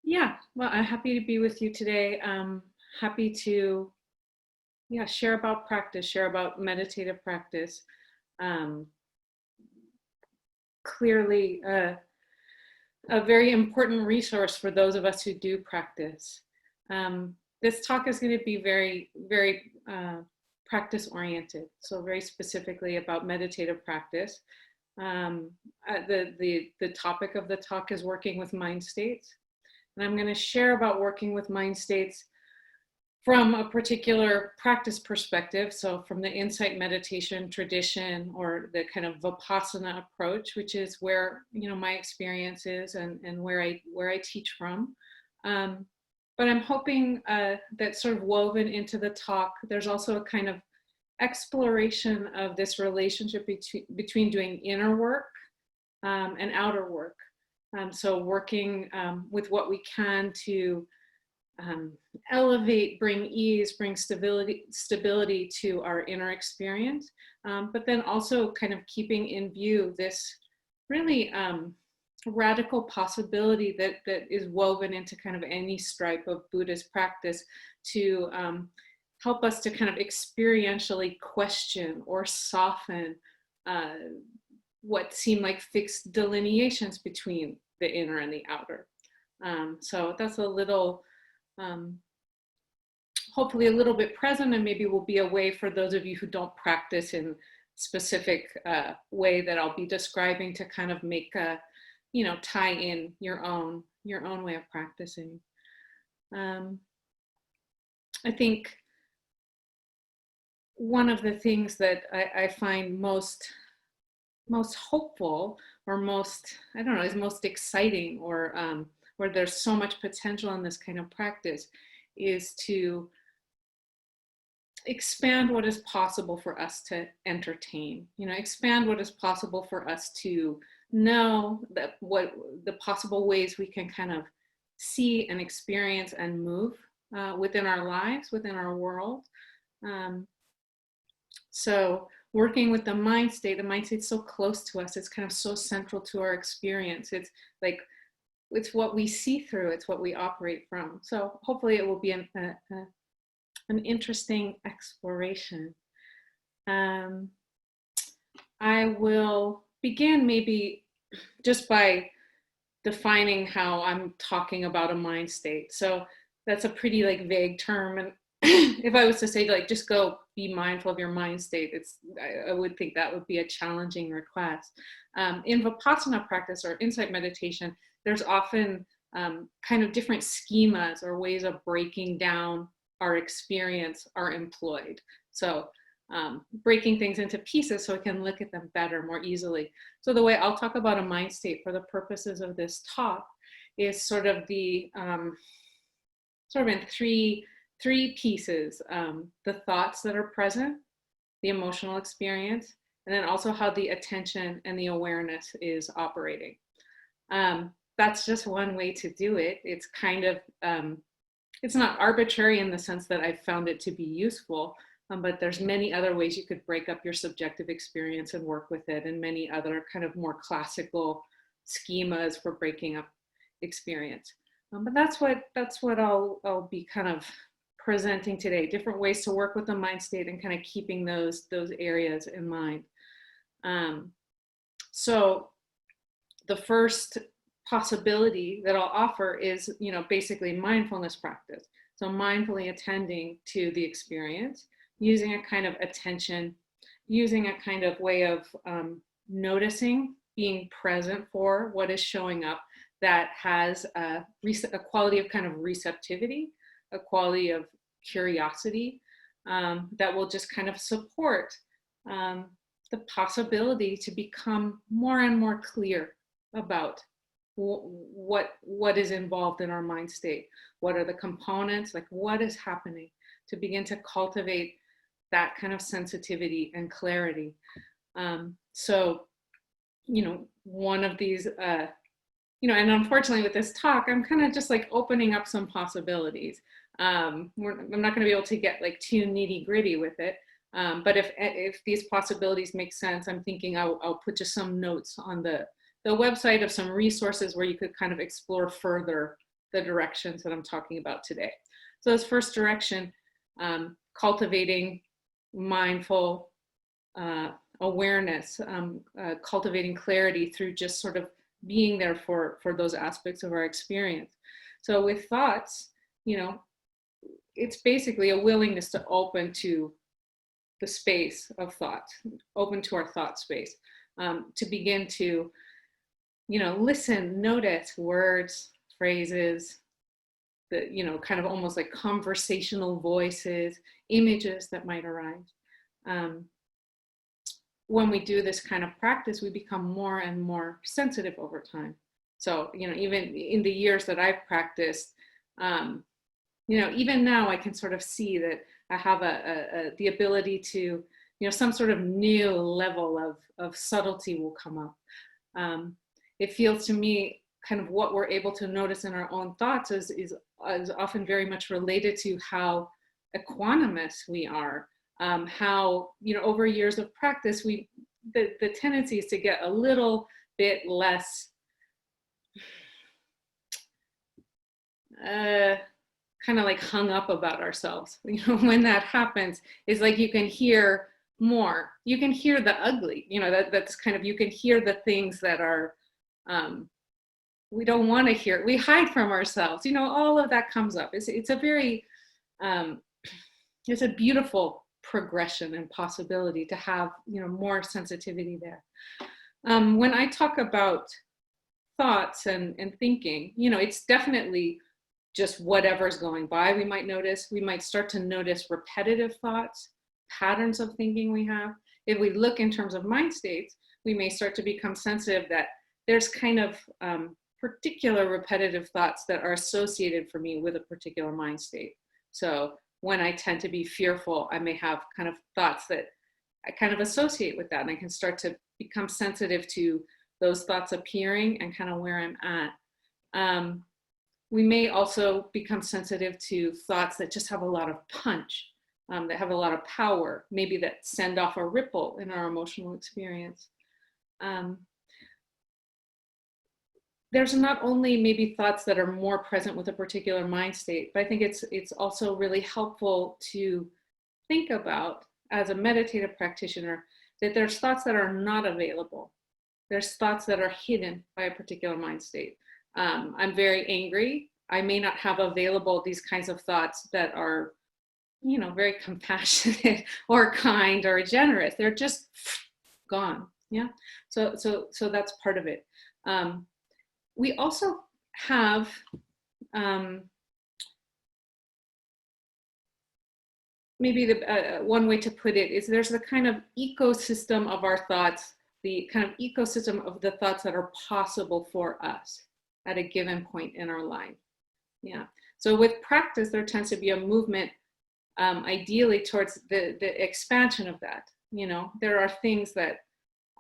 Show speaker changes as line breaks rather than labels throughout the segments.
Yeah, well, I'm happy to be with you today. Happy to, share about practice, share about meditative practice. Um, clearly, a very important resource for those of us who do practice. This talk is going to be very practice oriented, so very specifically about meditative practice. The topic of the talk is working with mind states. And I'm going to share about working with mind states from a particular practice perspective. So from the insight meditation tradition or the kind of Vipassana approach, which is where, my experience is and where I teach from. But I'm hoping that sort of woven into the talk, there's also a kind of exploration of this relationship between doing inner work and outer work. So working with what we can to elevate, bring ease, bring stability to our inner experience, but then also kind of keeping in view this really radical possibility that is woven into kind of any stripe of Buddhist practice to help us to kind of experientially question or soften what seem like fixed delineations between the inner and the outer. So that's a little, hopefully a little bit present, and maybe will be a way for those of you who don't practice in specific way that I'll be describing to kind of make a, tie in your own way of practicing. I think one of the things that I find most hopeful or is most exciting or where there's so much potential in this kind of practice is to expand what is possible for us to entertain, expand what is possible for us to know, that what the possible ways we can kind of see and experience and move within our lives, within our world. So working with the mind state's so close to us. It's kind of so central to our experience. It's like, it's what we see through. It's what we operate from. So hopefully it will be an interesting exploration. I will begin maybe just by defining how I'm talking about a mind state. So that's a pretty vague term, and if I was to say just go be mindful of your mind state, I would think that would be a challenging request. In Vipassana practice or insight meditation, there's often kind of different schemas or ways of breaking down our experience are employed. So breaking things into pieces so we can look at them better, more easily. So the way I'll talk about a mind state for the purposes of this talk is sort of the in three pieces: the thoughts that are present, the emotional experience, and then also how the attention and the awareness is operating. That's just one way to do it. It's kind of, it's not arbitrary in the sense that I've found it to be useful, but there's many other ways you could break up your subjective experience and work with it, and many other kind of more classical schemas for breaking up experience. But that's what I'll be kind of presenting today, different ways to work with the mind state and kind of keeping those areas in mind. So the first possibility that I'll offer is, basically mindfulness practice. So mindfully attending to the experience, using a kind of attention, using a kind of way of noticing, being present for what is showing up that has a quality of kind of receptivity, a quality of curiosity that will just kind of support the possibility to become more and more clear about what is involved in our mind state. What are the components, what is happening, to begin to cultivate that kind of sensitivity and clarity. So, one of these, and unfortunately with this talk, I'm kind of just opening up some possibilities. I'm not going to be able to get too nitty gritty with it. But if these possibilities make sense, I'm thinking I'll put just some notes on the website of some resources where you could kind of explore further the directions that I'm talking about today. So this first direction, cultivating mindful awareness, cultivating clarity through just sort of being there for those aspects of our experience. So with thoughts, it's basically a willingness to open to the space of thought, open to our thought space, to begin to, listen, notice words, phrases, the, kind of almost like conversational voices, images that might arise. When we do this kind of practice, we become more and more sensitive over time. So, even in the years that I've practiced, even now I can sort of see that I have the ability to, some sort of new level of subtlety will come up. It feels to me kind of what we're able to notice in our own thoughts is often very much related to how equanimous we are. How, over years of practice, the tendency is to get a little bit less kind of like hung up about ourselves. When that happens, it's like you can hear more. You can hear the ugly, that's kind of, you can hear the things that are, we don't want to hear. We hide from ourselves. All of that comes up. It's a very, it's a beautiful progression and possibility to have, more sensitivity there. When I talk about thoughts and thinking, it's definitely just whatever's going by. We might start to notice repetitive thoughts, patterns of thinking we have. If we look in terms of mind states, we may start to become sensitive that there's kind of particular repetitive thoughts that are associated for me with a particular mind state. So when I tend to be fearful, I may have kind of thoughts that I kind of associate with that, and I can start to become sensitive to those thoughts appearing and kind of where I'm at. We may also become sensitive to thoughts that just have a lot of punch, that have a lot of power, maybe that send off a ripple in our emotional experience. There's not only maybe thoughts that are more present with a particular mind state, but I think it's also really helpful to think about, as a meditative practitioner, that there's thoughts that are not available. There's thoughts that are hidden by a particular mind state. I'm very angry. I may not have available these kinds of thoughts that are, very compassionate or kind or generous. They're just gone. Yeah. So that's part of it. We also have maybe the one way to put it is there's the kind of ecosystem of our thoughts, the kind of ecosystem of the thoughts that are possible for us at a given point in our life. Yeah. So with practice, there tends to be a movement, ideally towards the expansion of that. There are things that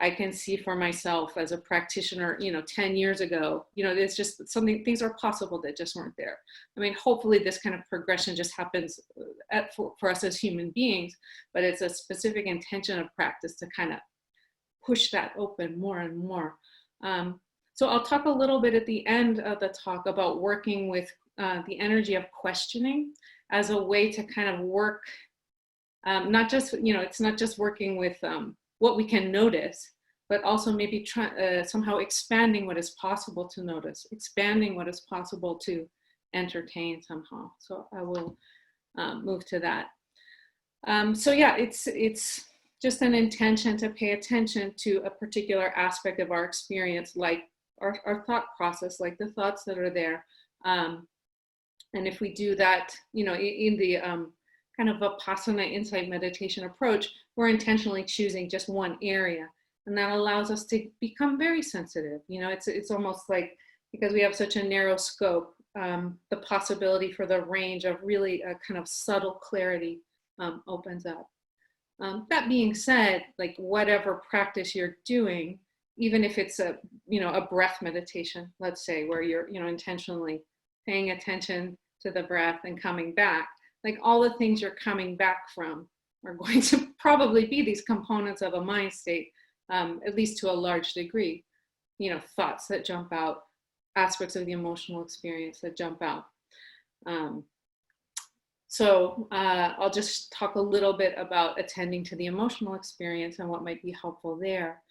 I can see for myself as a practitioner, 10 years ago, it's just things are possible that just weren't there. I mean, hopefully this kind of progression just happens for us as human beings, but it's a specific intention of practice to kind of push that open more and more. So I'll talk a little bit at the end of the talk about working with the energy of questioning as a way to kind of work, not just, it's not just working with what we can notice, but also maybe somehow expanding what is possible to notice, expanding what is possible to entertain somehow. So I will move to that. So yeah, it's just an intention to pay attention to a particular aspect of our experience, like our thought process, like the thoughts that are there. And if we do that, in the kind of Vipassana insight meditation approach, we're intentionally choosing just one area. And that allows us to become very sensitive. It's almost like, because we have such a narrow scope, the possibility for the range of really a kind of subtle clarity opens up. That being said, like whatever practice you're doing, even if it's a breath meditation, let's say, where you're, intentionally paying attention to the breath and coming back, like all the things you're coming back from are going to probably be these components of a mind state, at least to a large degree. Thoughts that jump out, aspects of the emotional experience that jump out. Um, I'll just talk a little bit about attending to the emotional experience and what might be helpful there.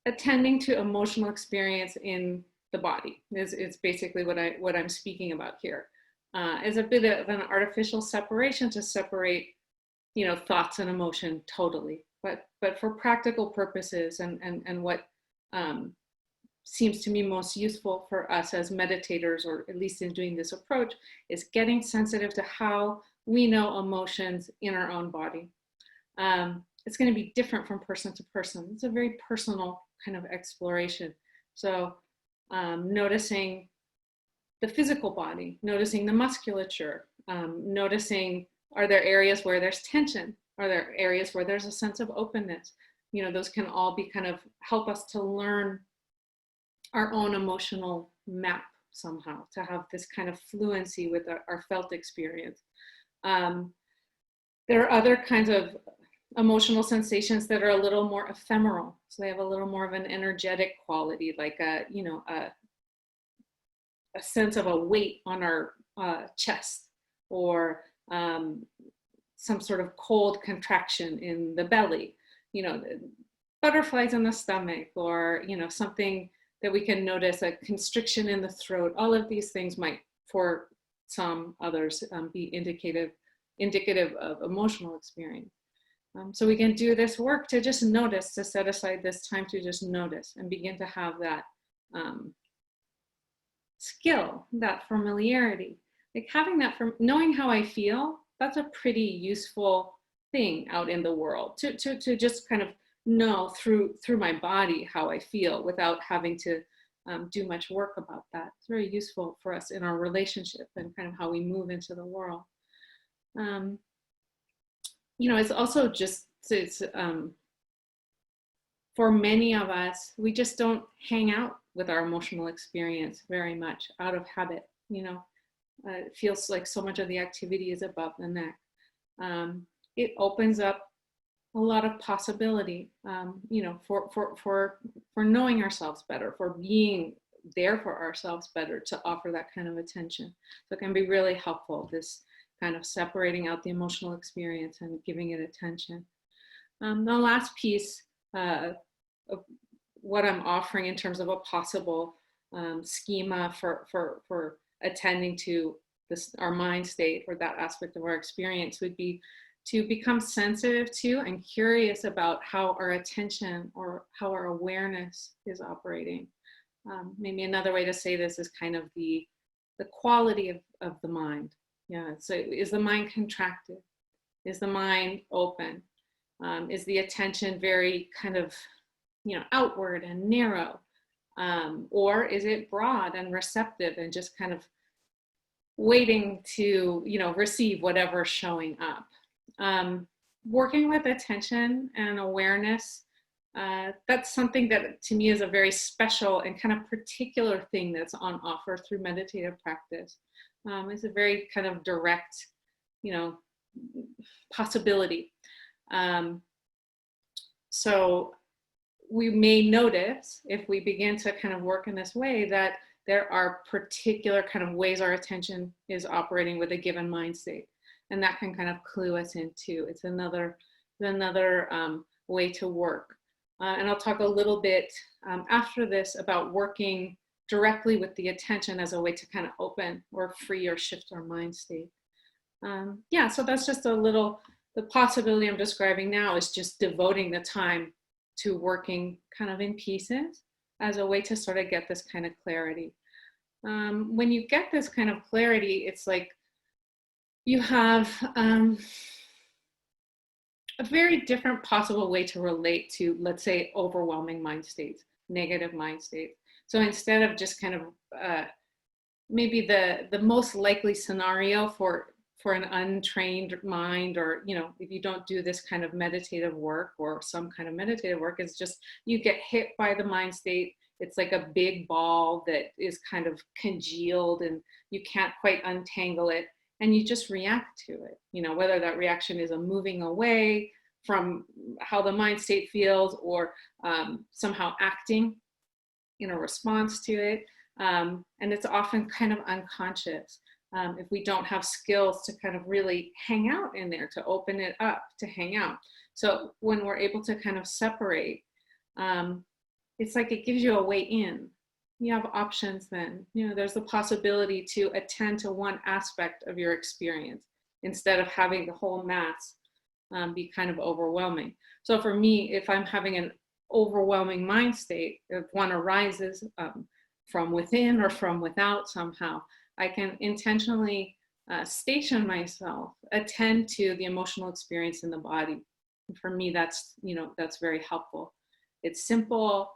Attending to emotional experience in the body is basically what I'm speaking about here. Is a bit of an artificial separation to separate, thoughts and emotion totally. But for practical purposes and what seems to me most useful for us as meditators, or at least in doing this approach, is getting sensitive to how we know emotions in our own body. It's going to be different from person to person. It's a very personal kind of exploration. So noticing the physical body, noticing the musculature, noticing, are there areas where there's tension? Are there areas where there's a sense of openness? Those can all be kind of help us to learn our own emotional map somehow, to have this kind of fluency with our felt experience. There are other kinds of emotional sensations that are a little more ephemeral. So they have a little more of an energetic quality, like a sense of a weight on our chest, or some sort of cold contraction in the belly, butterflies in the stomach, or, something that we can notice, a constriction in the throat. All of these things might, for some others, be indicative of emotional experience. So we can do this work to just notice, to set aside this time to just notice and begin to have that skill, that familiarity. Like having that, from knowing how I feel, that's a pretty useful thing out in the world, to just kind of know through my body how I feel without having to do much work about that. It's very useful for us in our relationship and kind of how we move into the world. It's also just, for many of us, we just don't hang out with our emotional experience very much out of habit. It feels like so much of the activity is above the neck. It opens up a lot of possibility, for knowing ourselves better, for being there for ourselves better, to offer that kind of attention. So it can be really helpful, this kind of separating out the emotional experience and giving it attention. The last piece of what I'm offering in terms of a possible schema for attending to this, our mind state, or that aspect of our experience, would be to become sensitive to and curious about how our attention or how our awareness is operating. Maybe another way to say this is kind of the quality of the mind. Yeah, so is the mind contracted? Is the mind open? Is the attention very kind of, outward and narrow? Or is it broad and receptive and just kind of waiting to, receive whatever's showing up? Working with attention and awareness, that's something that to me is a very special and kind of particular thing that's on offer through meditative practice. It's a very kind of direct, possibility. So we may notice, if we begin to kind of work in this way, that there are particular kind of ways our attention is operating with a given mind state. And that can kind of clue us into, it's another way to work. And I'll talk a little bit after this about working directly with the attention as a way to kind of open or free or shift our mind state. So that's just a little, the possibility I'm describing now is just devoting the time to working kind of in pieces as a way to sort of get this kind of clarity. When you get this kind of clarity, it's like you have a very different possible way to relate to, let's say, overwhelming mind states, negative mind states. So instead of just kind of maybe the most likely scenario for an untrained mind, or, if you don't do this kind of meditative work or some kind of meditative work, is just you get hit by the mind state. It's like a big ball that is kind of congealed and you can't quite untangle it. And you just react to it, whether that reaction is a moving away from how the mind state feels, or somehow acting in a response to it. And it's often kind of unconscious. If we don't have skills to kind of really hang out in there, to open it up, to hang out. So when we're able to kind of separate, it's like it gives you a way in. You have options then. There's the possibility to attend to one aspect of your experience instead of having the whole mass be kind of overwhelming. So for me, if I'm having an overwhelming mind state, if one arises from within or from without somehow, I can intentionally station myself, attend to the emotional experience in the body. And for me, that's very helpful. It's simple.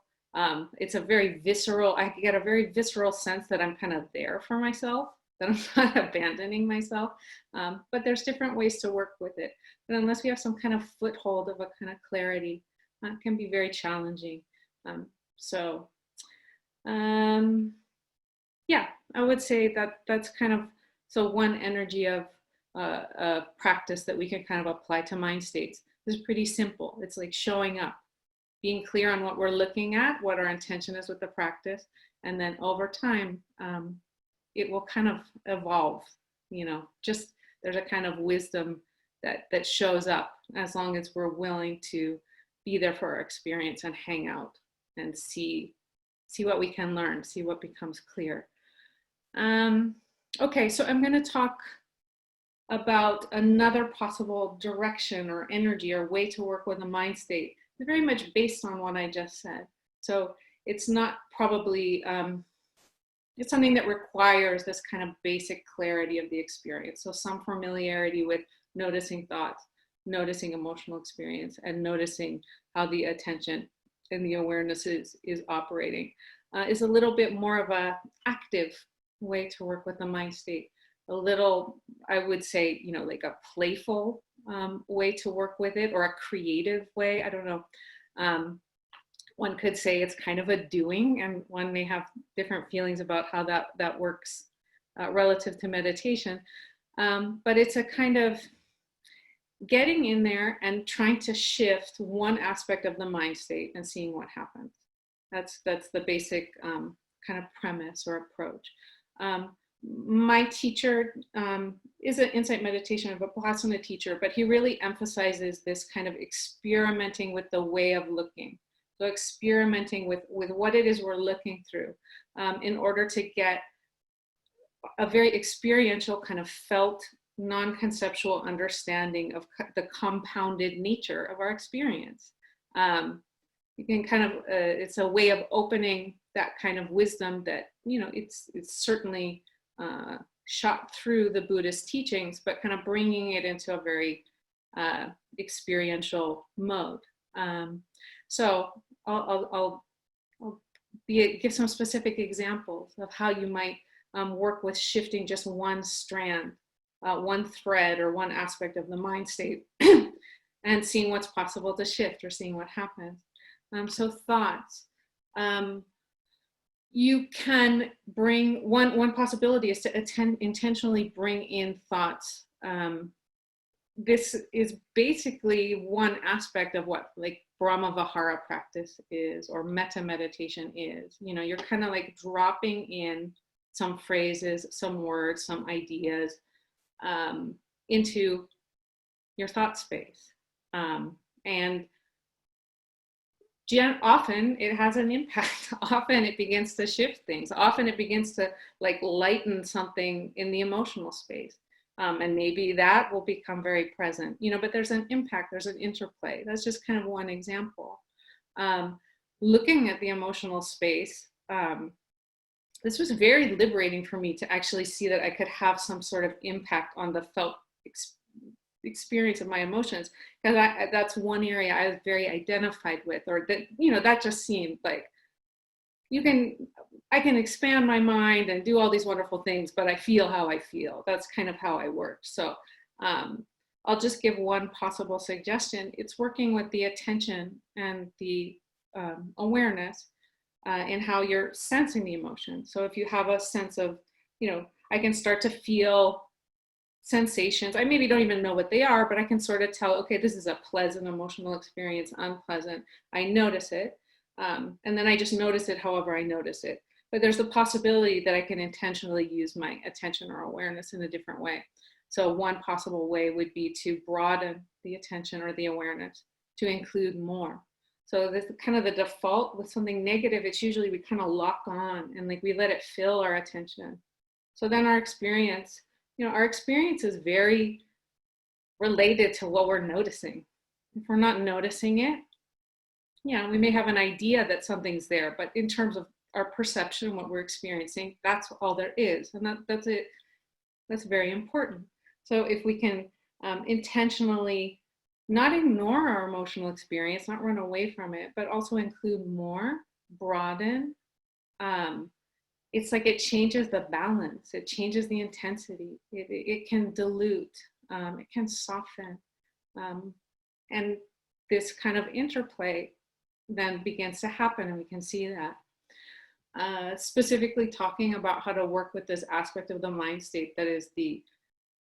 It's a very visceral, I get a very visceral sense that I'm kind of there for myself, that I'm not abandoning myself. But there's different ways to work with it. But unless we have some kind of foothold of a kind of clarity, it can be very challenging. Yeah, I would say that that's kind of, so one energy of a practice that we can kind of apply to mind states is pretty simple. It's like showing up, being clear on what we're looking at, what our intention is with the practice, and then over time, it will kind of evolve. Just there's a kind of wisdom that shows up as long as we're willing to be there for our experience and hang out and see what we can learn, see what becomes clear. Okay, so I'm going to talk about another possible direction or energy or way to work with a mind state. It's very much based on what I just said. So it's not probably, it's something that requires this kind of basic clarity of the experience. So some familiarity with noticing thoughts, noticing emotional experience, and noticing how the attention and the awareness is operating is a little bit more of a active way to work with the mind state. A little, I would say, like a playful way to work with it, or a creative way. I don't know. One could say it's kind of a doing, and one may have different feelings about how that works relative to meditation. But it's a kind of getting in there and trying to shift one aspect of the mind state and seeing what happens. That's the basic kind of premise or approach. My teacher is an insight meditation of a Vipassana teacher, but he really emphasizes this kind of experimenting with the way of looking. So experimenting with what it is we're looking through in order to get a very experiential kind of felt, non-conceptual understanding of the compounded nature of our experience. You can kind of, it's a way of opening that kind of wisdom that, it's certainly shot through the Buddhist teachings, but kind of bringing it into a very experiential mode. So I'll give some specific examples of how you might work with shifting just one strand, one thread, or one aspect of the mind state, and seeing what's possible to shift or seeing what happens. So thoughts. You can bring, one possibility is to intentionally bring in thoughts. This is basically one aspect of what like Brahma Vihara practice is, or metta meditation is. You're kind of like dropping in some phrases, some words, some ideas into your thought space. And often it has an impact. Often it begins to shift things. Often it begins to like lighten something in the emotional space. And maybe that will become very present, but there's an impact, there's an interplay. That's just kind of one example. Looking at the emotional space, this was very liberating for me to actually see that I could have some sort of impact on the felt experience of my emotions, because that's one area I was very identified with, or that, that just seemed like I can expand my mind and do all these wonderful things, but I feel how I feel. That's kind of how I work. So I'll just give one possible suggestion. It's working with the attention and the awareness in how you're sensing the emotion. So if you have a sense of, I can start to feel sensations. I maybe don't even know what they are, but I can sort of tell, okay, this is a pleasant emotional experience, unpleasant. I notice it. And then I just notice it however I notice it. But there's the possibility that I can intentionally use my attention or awareness in a different way. So one possible way would be to broaden the attention or the awareness to include more. So this kind of the default with something negative, it's usually we kind of lock on and like we let it fill our attention. So then our experience, our experience is very related to what we're noticing. If we're not noticing it, yeah, we may have an idea that something's there, but in terms of our perception, what we're experiencing, that's all there is. And that's it. That's very important. So if we can intentionally not ignore our emotional experience, not run away from it, but also include more, broaden, it's like it changes the balance, it changes the intensity, it can dilute, it can soften. And this kind of interplay then begins to happen, and we can see that. Specifically talking about how to work with this aspect of the mind state that is the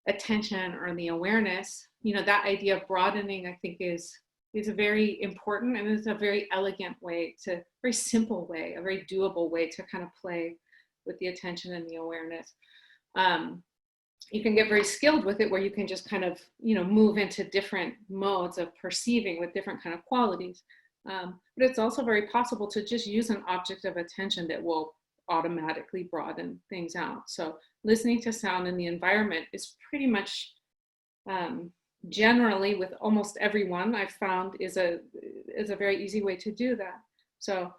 attention or the awareness, that idea of broadening, I think is very important, and is a very elegant way very simple way, a very doable way to kind of play with the attention and the awareness. You can get very skilled with it where you can just kind of, move into different modes of perceiving with different kind of qualities. But it's also very possible to just use an object of attention that will automatically broaden things out. So listening to sound in the environment is pretty much generally with almost everyone I've found is a very easy way to do that. So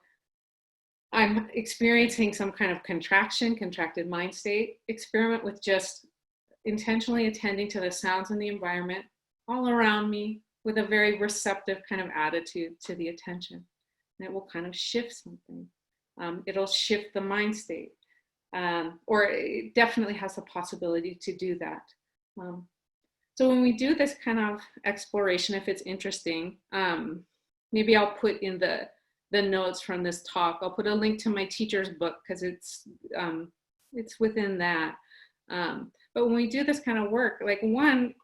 I'm experiencing some kind of contracted mind state, experiment with just intentionally attending to the sounds in the environment all around me with a very receptive kind of attitude to the attention. And it will kind of shift something. It'll shift the mind state, or it definitely has the possibility to do that. So when we do this kind of exploration, if it's interesting, maybe I'll put in the notes from this talk, I'll put a link to my teacher's book because it's within that. But when we do this kind of work, like one,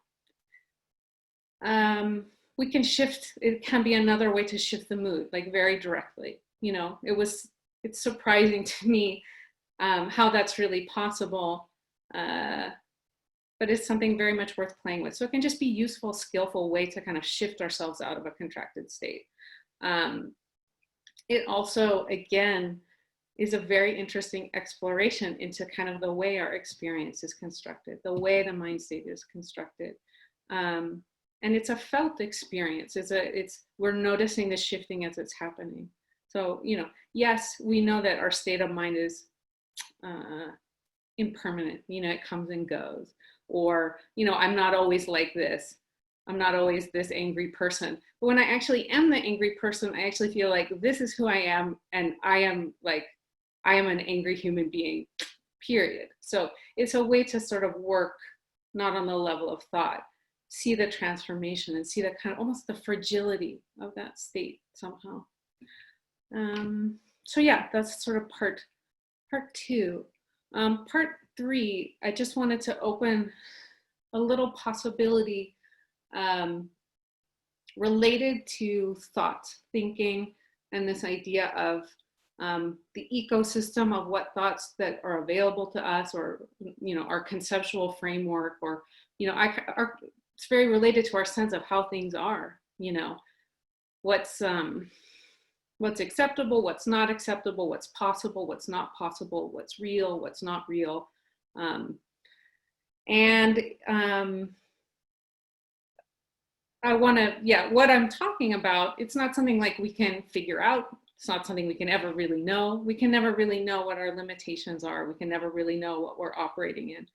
we can shift, it can be another way to shift the mood, like very directly. It's surprising to me how that's really possible, but it's something very much worth playing with. So it can just be useful, skillful way to kind of shift ourselves out of a contracted state. It also, again, is a very interesting exploration into kind of the way our experience is constructed, the way the mind state is constructed. And it's a felt experience. We're noticing the shifting as it's happening. So, yes, we know that our state of mind is impermanent. It comes and goes. Or, I'm not always like this. I'm not always this angry person. But when I actually am the angry person, I actually feel like this is who I am. And I am an angry human being, period. So it's a way to sort of work, not on the level of thought, see the transformation and see the kind of almost the fragility of that state somehow. So yeah, that's sort of part two. Part three, I just wanted to open a little possibility related to thought, thinking, and this idea of the ecosystem of what thoughts that are available to us, or our conceptual framework, or it's very related to our sense of how things are. What's acceptable, what's not acceptable, what's possible, what's not possible, what's real, what's not real. I want to, what I'm talking about, it's not something like we can figure out. It's not something we can ever really know. We can never really know what our limitations are. We can never really know what we're operating in.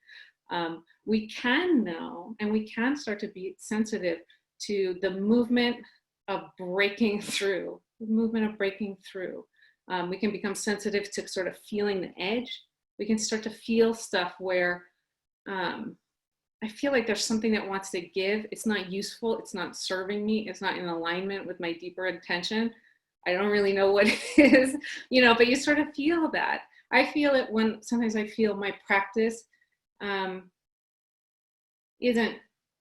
We can know, and we can start to be sensitive to the movement of breaking through, We can become sensitive to sort of feeling the edge. We can start to feel stuff where I feel like there's something that wants to give. It's not useful. It's not serving me. It's not in alignment with my deeper intention. I don't really know what it is, but you sort of feel that. I feel it when sometimes I feel my practice isn't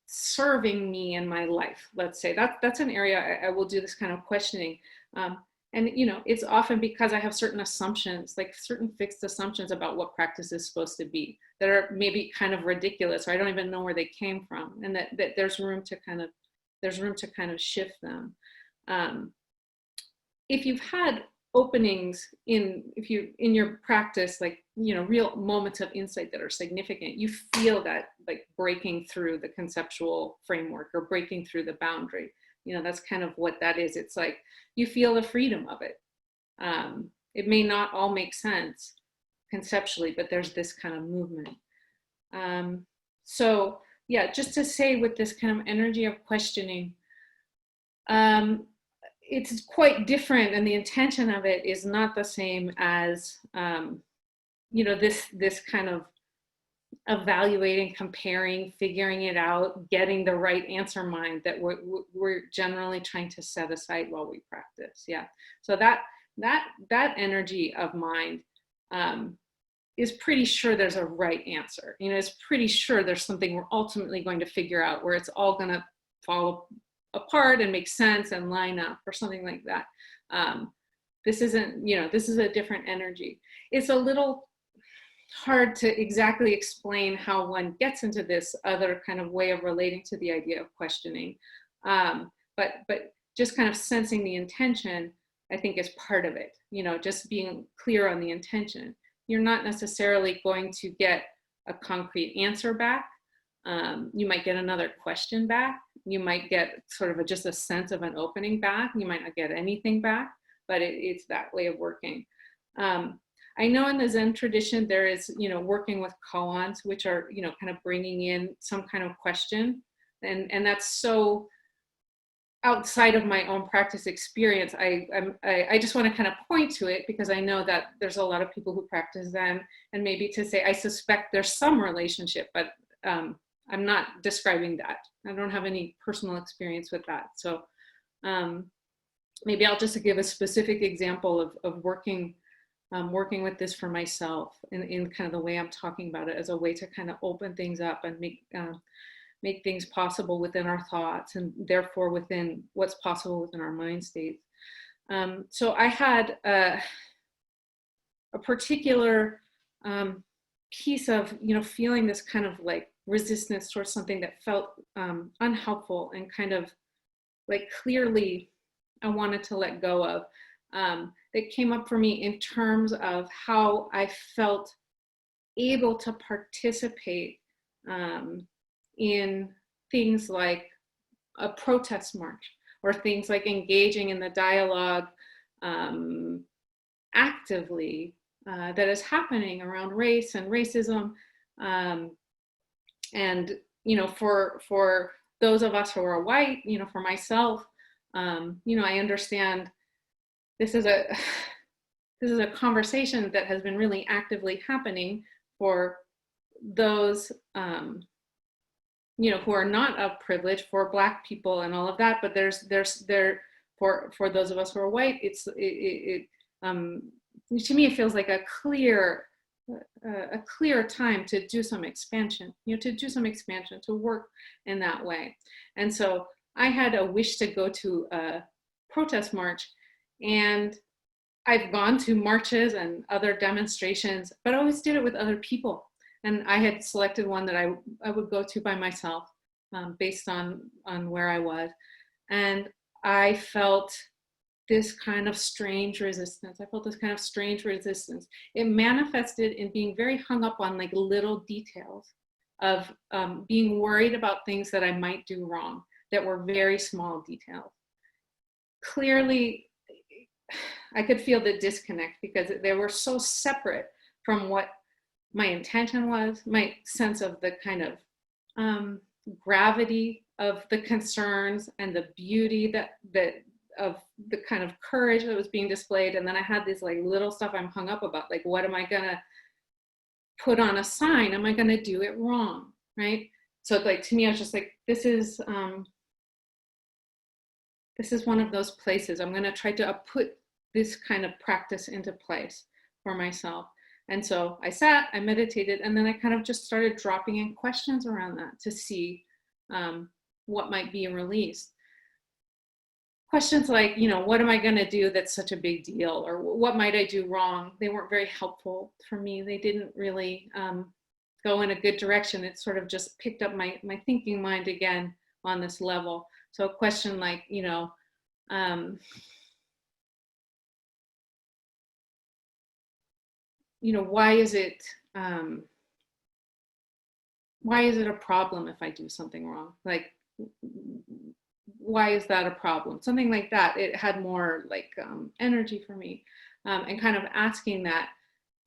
serving me in my life, let's say. That's an area I will do this kind of questioning. And, you know, it's often because I have certain assumptions, like certain fixed assumptions about what practice is supposed to be that are maybe kind of ridiculous, or I don't even know where they came from, and that there's room to kind of shift them. Um, if you've had openings in your practice, like, you know, real moments of insight that are significant, you feel that like breaking through the conceptual framework or breaking through the boundary. You know, that's kind of what that is. It's like you feel the freedom of it. It may not all make sense conceptually, but there's this kind of movement. So yeah, just to say, with this kind of energy of questioning, it's quite different, and the intention of it is not the same as you know, this kind of evaluating, comparing, figuring it out, getting the right answer mind that we're generally trying to set aside while we practice. Yeah. So that energy of mind is pretty sure there's a right answer. You know, it's pretty sure there's something we're ultimately going to figure out where it's all going to fall apart and make sense and line up, or something like that. This isn't, you know, this is a different energy. It's a little hard to exactly explain how one gets into this other kind of way of relating to the idea of questioning. But just kind of sensing the intention, I think, is part of it. You know, just being clear on the intention. You're not necessarily going to get a concrete answer back. You might get another question back. You might get sort of just a sense of an opening back. You might not get anything back, but it's that way of working. I know in the Zen tradition, there is, you know, working with koans, which are, you know, kind of bringing in some kind of question. And that's so outside of my own practice experience. I just want to kind of point to it because I know that there's a lot of people who practice Zen, and maybe to say, I suspect there's some relationship, but I'm not describing that. I don't have any personal experience with that. So maybe I'll just give a specific example of working with this for myself in kind of the way I'm talking about it, as a way to kind of open things up and make things possible within our thoughts, and therefore within what's possible within our mind states. So I had a particular piece of, you know, feeling this kind of like resistance towards something that felt unhelpful and kind of like clearly I wanted to let go of. That came up for me in terms of how I felt able to participate in things like a protest march, or things like engaging in the dialogue actively that is happening around race and racism. And, you know, for those of us who are white, you know, for myself, you know, I understand this is a conversation that has been really actively happening for those, you know, who are not of privilege, for Black people and all of that. But there's for those of us who are white, to me, it feels like a clear time to do some expansion, you know, to work in that way. And so I had a wish to go to a protest march, and I've gone to marches and other demonstrations, but I always did it with other people. And I had selected one that I would go to by myself, based on where I was. And I felt this kind of strange resistance. It manifested in being very hung up on like little details of being worried about things that I might do wrong, that were very small details. Clearly, I could feel the disconnect because they were so separate from what my intention was, my sense of the kind of gravity of the concerns and the beauty that of the kind of courage that was being displayed. And then I had this like little stuff I'm hung up about, like, what am I gonna put on a sign? Am I gonna do it wrong, right? So like, to me, I was just like, this is one of those places. I'm gonna try to put this kind of practice into place for myself. And so I sat, I meditated, and then I kind of just started dropping in questions around that to see what might be released. questions like, what am I going to do that's such a big deal? Or what might I do wrong? They weren't very helpful for me. They didn't really go in a good direction. It sort of just picked up my thinking mind again on this level. So a question like, why is it a problem if I do something wrong? Like, why is that a problem? Something like that. It had more like energy for me, and kind of asking that,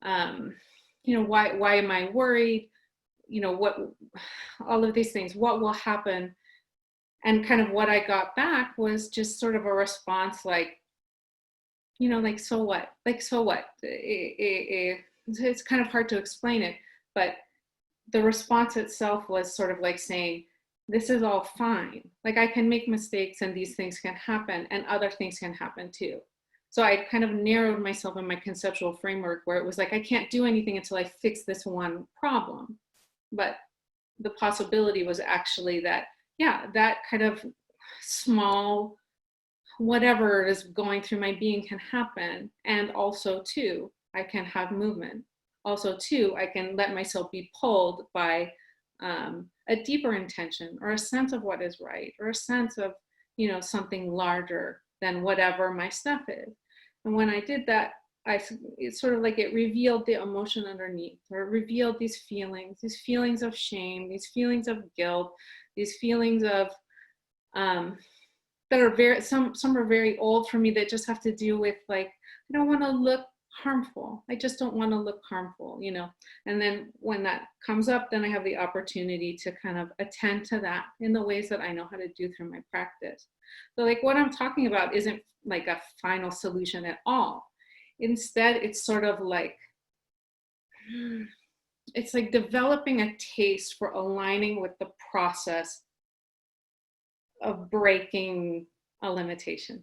why am I worried? What, all of these things, what will happen? And kind of what I got back was just sort of a response like, like, so what? Like, so what? It's kind of hard to explain it, but the response itself was sort of like saying, this is all fine. Like, I can make mistakes and these things can happen and other things can happen too. So I kind of narrowed myself in my conceptual framework where it was like, I can't do anything until I fix this one problem. But the possibility was actually that, yeah, that kind of small, whatever is going through my being can happen. And also too, I can have movement. Also too, I can let myself be pulled by a deeper intention or a sense of what is right, or a sense of, something larger than whatever my stuff is. And when I did that, it's sort of like it revealed the emotion underneath, or it revealed these feelings of shame, these feelings of guilt, these feelings of that are very, some are very old for me, that just have to do with like, I don't want to look harmful. I just don't want to look harmful, And then when that comes up, then I have the opportunity to kind of attend to that in the ways that I know how to do through my practice. So like what I'm talking about isn't like a final solution at all. Instead, it's sort of like, it's like developing a taste for aligning with the process of breaking a limitation,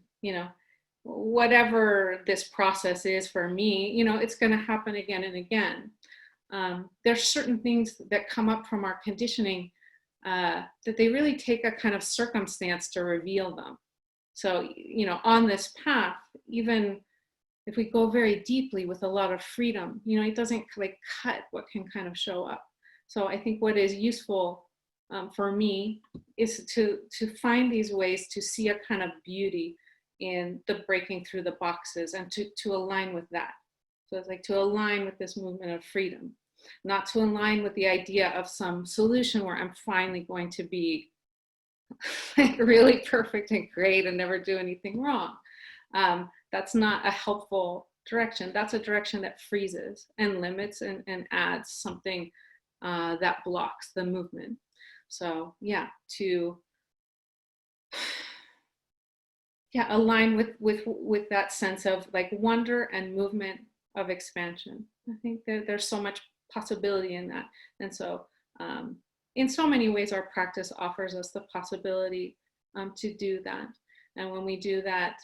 whatever this process is for me, it's going to happen again and again. There's certain things that come up from our conditioning that they really take a kind of circumstance to reveal them. So, on this path, even if we go very deeply with a lot of freedom, it doesn't like cut what can kind of show up. So I think what is useful for me is to find these ways to see a kind of beauty in the breaking through the boxes, and to align with that. So it's like to align with this movement of freedom, not to align with the idea of some solution where I'm finally going to be like really perfect and great and never do anything wrong. That's not a helpful direction. That's a direction that freezes and limits and adds something that blocks the movement. So yeah, to align with that sense of like wonder and movement of expansion. I think that there's so much possibility in that. And so in so many ways, our practice offers us the possibility to do that. And when we do that,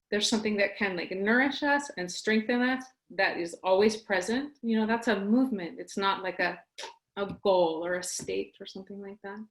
there's something that can like nourish us and strengthen us that is always present. That's a movement. It's not like a goal or a state or something like that.